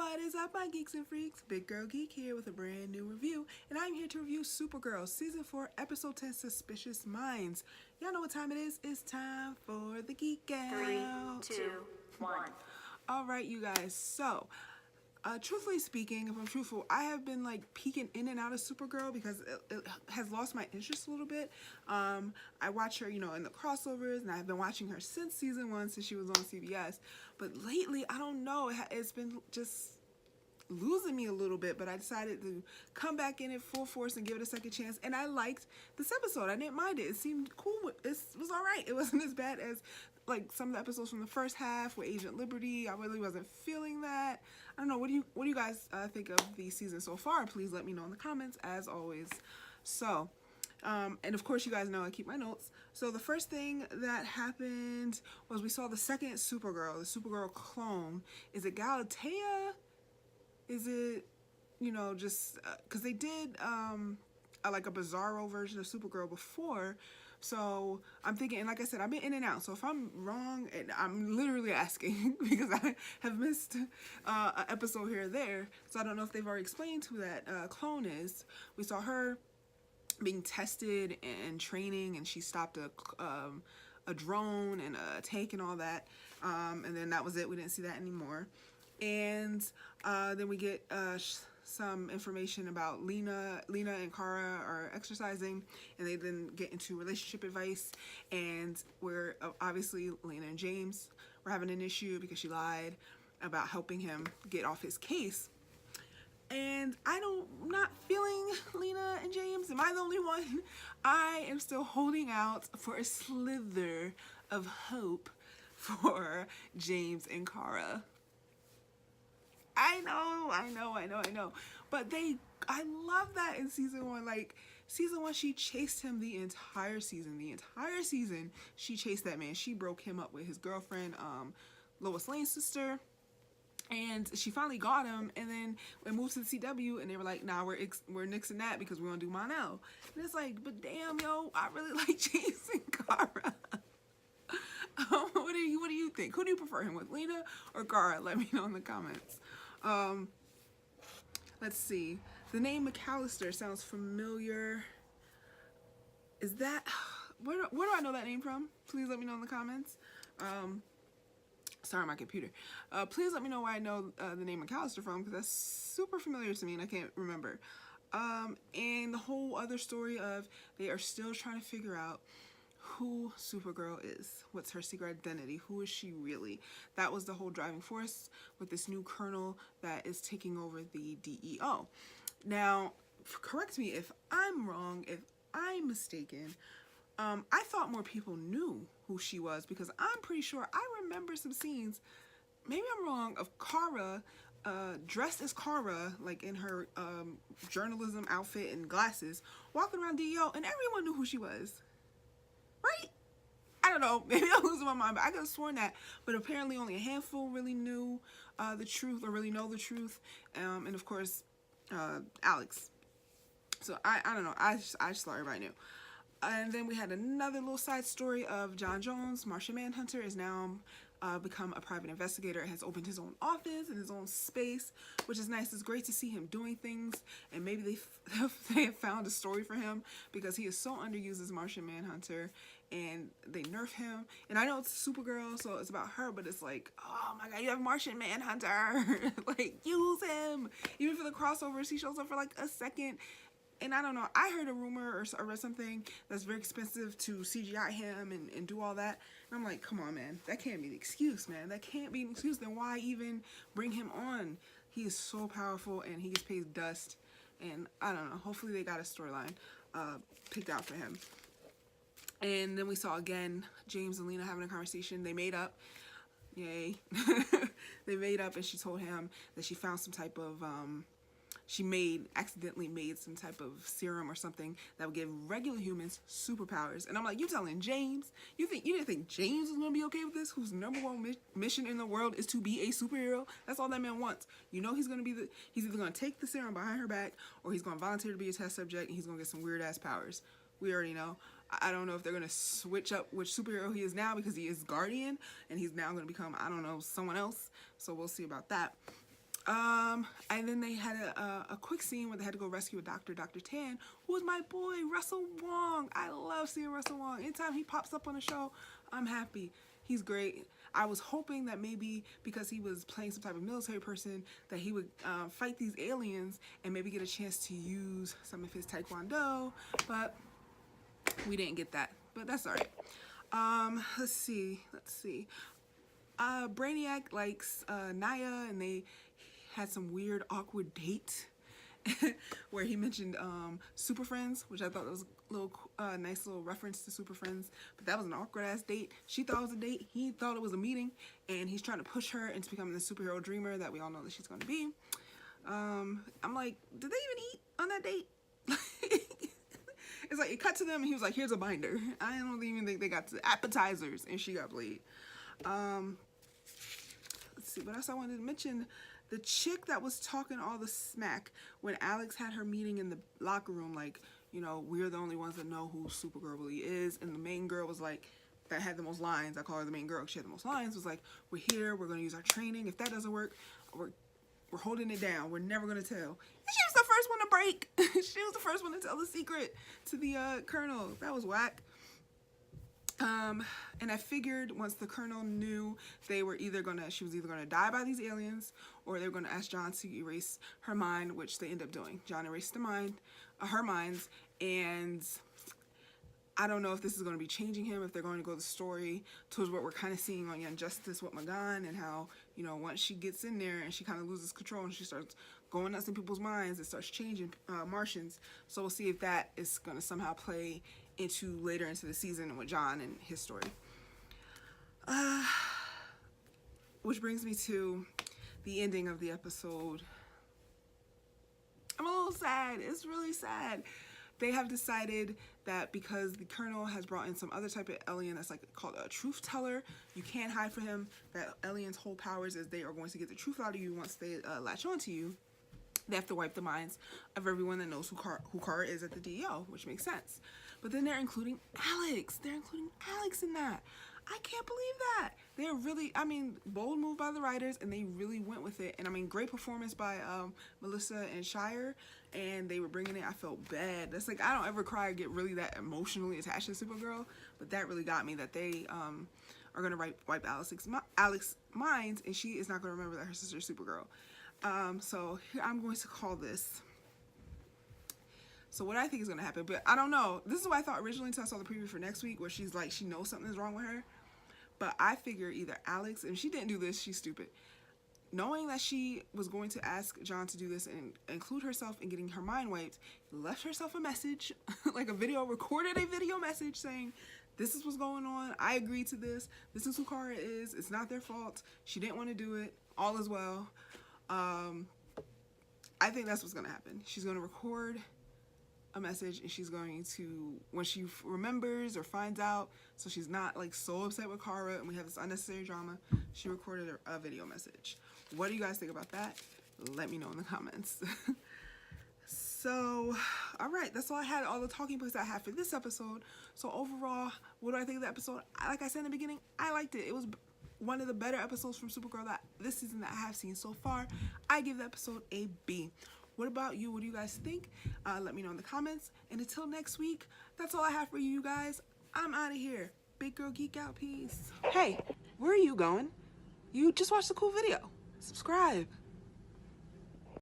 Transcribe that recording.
What is up, my geeks and freaks? Big Girl Geek here with a brand new review, and I'm here to review Supergirl Season 4, Episode 10, Suspicious Minds. Y'all know what time it is? It's time for the Geek Out. 3, 2, 1. Alright, you guys, so, truthfully speaking, if I'm truthful, I have been like peeking in and out of Supergirl because it has lost my interest a little bit. I watch her, in the crossovers, and I've been watching her since Season 1, since she was on CBS. But lately, I don't know, it's been just losing me a little bit, but I decided to come back in it full force and give it a second chance, and I liked this episode. I didn't mind it. It seemed cool. It was alright. It wasn't as bad as like some of the episodes from the first half with Agent Liberty. I really wasn't feeling that. I don't know, what do you guys think of the season so far? Please let me know in the comments, as always. So and of course, you guys know I keep my notes. So the first thing that happened was we saw the second Supergirl, the Supergirl clone. Is it Galatea? Is it, just because they did like a bizarro version of Supergirl before. So I'm thinking, and like I said, I've been in and out. So if I'm wrong, and I'm literally asking because I have missed an episode here or there. So I don't know if they've already explained who that clone is. We saw her being tested and training, and she stopped a drone and a tank and all that. And then that was it. We didn't see that anymore. And then we get some information about Lena and Kara are exercising, and they then get into relationship advice, and we're obviously Lena and James were having an issue because she lied about helping him get off his case. And I'm not feeling Lena and James. Am I the only one? I am still holding out for a slither of hope for James and Kara. I know. But I love that in season 1. Like, season 1, she chased him the entire season. The entire season, she chased that man. She broke him up with his girlfriend, Lois Lane's sister. And she finally got him, and then we moved to the CW, and they were like, nah, we're nixing that because we're gonna do Monel. And it's like, but damn, yo, I really like James and Kara. What do you think? Who do you prefer him with, Lena or Kara? Let me know in the comments. Let's see. The name McAllister sounds familiar. Is that, where do I know that name from? Please let me know in the comments. Sorry, my computer. Please let me know where I know the name McAllister from, because that's super familiar to me and I can't remember. And the whole other story of they are still trying to figure out who Supergirl is. What's her secret identity? Who is she really? That was the whole driving force with this new colonel that is taking over the DEO. Now, correct me if I'm wrong, if I'm mistaken. I thought more people knew who she was, because I'm pretty sure I remember some scenes, maybe I'm wrong, of Kara dressed as Kara, like in her journalism outfit and glasses, walking around DEO, and everyone knew who she was. Right? I don't know, maybe I'm losing my mind, but I could have sworn that. But apparently only a handful really knew the truth, or really know the truth. And of course, Alex. So I don't know, I just thought everybody knew. And then we had another little side story of John Jones. Martian Manhunter is now become a private investigator, has opened his own office and his own space, which is nice. It's great to see him doing things, and maybe they have found a story for him, because he is so underused as Martian Manhunter, and they nerf him. And I know it's Supergirl, so it's about her, but it's like, oh my god, you have Martian Manhunter. Like, use him. Even for the crossovers, he shows up for like a second. And I don't know, I heard a rumor or read something that's very expensive to CGI him and do all that. And I'm like, come on, man. That can't be the excuse, man. That can't be an excuse. Then why even bring him on? He is so powerful, and he gets paid dust. And I don't know. Hopefully they got a storyline picked out for him. And then we saw, again, James and Lena having a conversation. They made up. Yay. They made up, and she told him that she found some type of... she accidentally made some type of serum or something that would give regular humans superpowers. And I'm like, you telling James? You didn't think James was gonna be okay with this? Whose #1 mission in the world is to be a superhero? That's all that man wants. He's gonna be he's either gonna take the serum behind her back, or he's gonna volunteer to be a test subject, and he's gonna get some weird ass powers. We already know. I don't know if they're gonna switch up which superhero he is now, because he is Guardian, and he's now gonna become, I don't know, someone else. So we'll see about that. And then they had a quick scene where they had to go rescue a doctor, Dr. Tan, who was my boy, Russell Wong. I love seeing Russell Wong. Anytime he pops up on a show, I'm happy. He's great. I was hoping that maybe because he was playing some type of military person that he would fight these aliens and maybe get a chance to use some of his taekwondo, but we didn't get that. But that's all right. Let's see. Brainiac likes Naya, and they had some weird, awkward date where he mentioned Super Friends, which I thought was a little nice little reference to Super Friends, but that was an awkward ass date. She thought it was a date, he thought it was a meeting, and he's trying to push her into becoming the superhero dreamer that we all know that she's going to be. I'm like, did they even eat on that date? It's like it cut to them and he was like, here's a binder. I don't even think they got to appetizers and she got played. Let's see what else I wanted to mention. The chick that was talking all the smack when Alex had her meeting in the locker room, like, you know, we're the only ones that know who Supergirl really is, and the main girl was like, that had the most lines, I call her the main girl, she had the most lines, was like, we're here, we're gonna use our training, if that doesn't work, we're holding it down, we're never gonna tell. And she was the first one to break. She was the first one to tell the secret to the colonel. That was whack. And I figured once the colonel knew she was either gonna die by these aliens, or they were gonna ask John to erase her mind, which they end up doing. John erased her minds, and I don't know if this is gonna be changing him, if they're going to go the story towards what we're kind of seeing on Young Justice with Magan, and how, you know, once she gets in there and she kind of loses control and she starts going nuts in people's minds, it starts changing Martians. So we'll see if that is gonna somehow play into later into the season with John and his story. Which brings me to the ending of the episode. I'm a little sad. It's really sad. They have decided that because the colonel has brought in some other type of alien that's like called a truth teller, you can't hide from him. That alien's whole powers is they are going to get the truth out of you once they latch on to you. They have to wipe the minds of everyone that knows who Kara is at the DEO, which makes sense. But then they're including Alex. They're including Alex in that. I can't believe that. They're really, I mean, bold move by the writers, and they really went with it. And I mean, great performance by Melissa and Shire, and they were bringing it. I felt bad. That's like, I don't ever cry or get really that emotionally attached to Supergirl, but that really got me that they are going to wipe Alex's minds, and she is not going to remember that her sister is Supergirl. So here I'm going to call this. So what I think is going to happen, but I don't know. This is what I thought originally until I saw the preview for next week, where she's like, she knows something's wrong with her. But I figure either Alex, and she didn't do this, she's stupid. Knowing that she was going to ask John to do this and include herself in getting her mind wiped, left herself a message, like recorded a video message saying, this is what's going on. I agreed to this. This is who Kara is. It's not their fault. She didn't want to do it. All is well. I think that's what's going to happen. She's going to record a message, and she's going to, when she remembers or finds out, so she's not like so upset with Kara and we have this unnecessary drama, she recorded a video message. What do you guys think about that? Let me know in the comments. So, all right, that's all I had, all the talking points I have for this episode. So overall, what do I think of the episode? Like I said in the beginning, I liked it. It was one of the better episodes from Supergirl that this season that I have seen so far. I give the episode a B. What about you? What do you guys think? Let me know in the comments. And until next week, that's all I have for you guys. I'm out of here. Big girl geek out. Peace. Hey, where are you going? You just watched a cool video. Subscribe.